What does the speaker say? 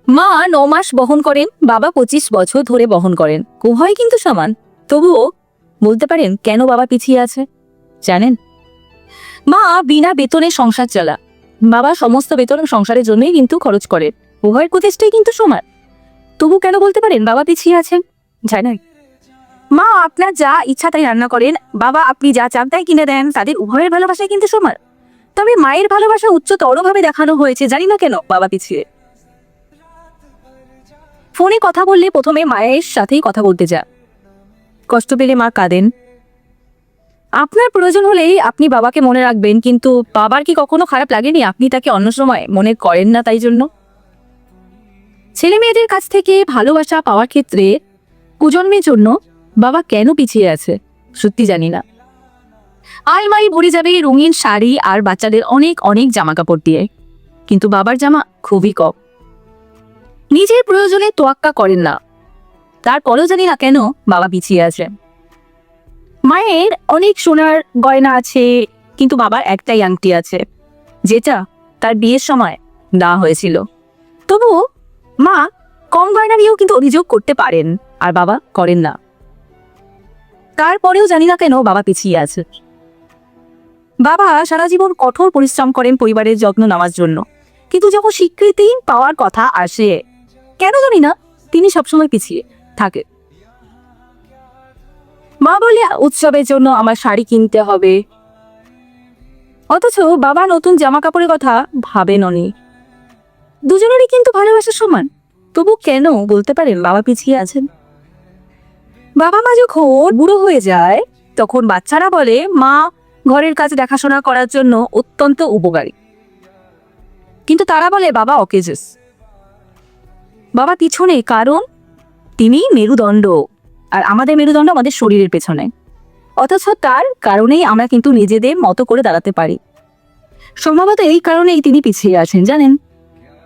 মা 9 মাস বহন করেন, বাবা 25 বছর ধরে বহন করেন। উভয় কিন্তু সমান। তবুও বলতে পারেন কেন বাবা পিছিয়ে আছে জানেন? মা বিনা বেতনে সংসার চালা, বাবা সমস্ত বেতন সংসারের জন্যই কিন্তু খরচ করে। উভয়ের প্রচেষ্টাই কিন্তু সমান। তবু কেন বলতে পারেন বাবা পিছিয়ে আছেন জানেন? মা আপনার যা ইচ্ছা তাই রান্না করেন, বাবা আপনি যা চান তাই কিনে দেন। তাদের উভয়ের ভালোবাসায় কিন্তু সমান। তবে মায়ের ভালোবাসা উচ্চতরভাবে দেখানো হয়েছে, জানি না কেন বাবা পিছিয়ে। ফোনে কথা বললে প্রথমে মায়ের সাথেই কথা বলতে যা, কষ্ট পেলে মা কাঁদেন। আপনার প্রয়োজন হলেই আপনি বাবাকে মনে রাখবেন, কিন্তু বাবার কি কখনো খারাপ লাগেনি আপনি তাকে অন্য সময় মনে করেন না? তাই জন্য ছেলে মেয়েদের কাছ থেকে ভালোবাসা পাওয়ার ক্ষেত্রে কুজন্মের জন্য বাবা কেন পিছিয়ে আছে সত্যি জানি না। আলমারি ভরে যাবে রঙিন শাড়ি আর বাচ্চাদের অনেক অনেক জামা কাপড় দিয়ে, কিন্তু বাবার জামা খুবই কম। নিজের প্রয়োজনে তোয়াক্কা করেন না, তারপরেও জানি না কেন বাবা পিছিয়ে আছে। মায়ের অনেক সোনার গয়না আছে, কিন্তু বাবার একটাই আংটি আছে, যেটা তার বিয়ের সময় দেওয়া হয়েছিল। তবুও মা কম গয়না নিয়েও কিন্তু অভিযোগ করতে পারেন, আর বাবা করেন না। তারপরেও জানি না কেন বাবা পিছিয়ে আছে। বাবা সারা জীবন কঠোর পরিশ্রম করেন পরিবারের যত্ন নেওয়ার জন্য, কিন্তু যখন স্বীকৃতি পাওয়ার কথা আসে কেন জানি না তিনি সবসময় পিছিয়ে থাকে। মা বলে উৎসবের জন্য আমার শাড়ি কিনতে হবে, অথচ বাবা নতুন জামা কাপড়ের কথা ভাবেন অনেক। দুজনেরই কিন্তু ভালোবাসা সমান, তবু কেন বলতে পারেন বাবা পিছিয়ে আছেন? বাবা মা যখন বুড়ো হয়ে যায় তখন বাচ্চারা বলে মা ঘরের কাজ দেখাশোনা করার জন্য অত্যন্ত উপকারী, কিন্তু তারা বলে বাবা অকেজেস। বাবা পিছনে কারণ তিনি মেরুদণ্ড, আর আমাদের মেরুদণ্ড আমাদের শরীরের পেছনে। অথচ তার কারণেই আমরা কিন্তু নিজেদের মতো করে দাঁড়াতে পারি। সম্ভবত এই কারণেই তিনি পিছিয়ে আছেন জানেন।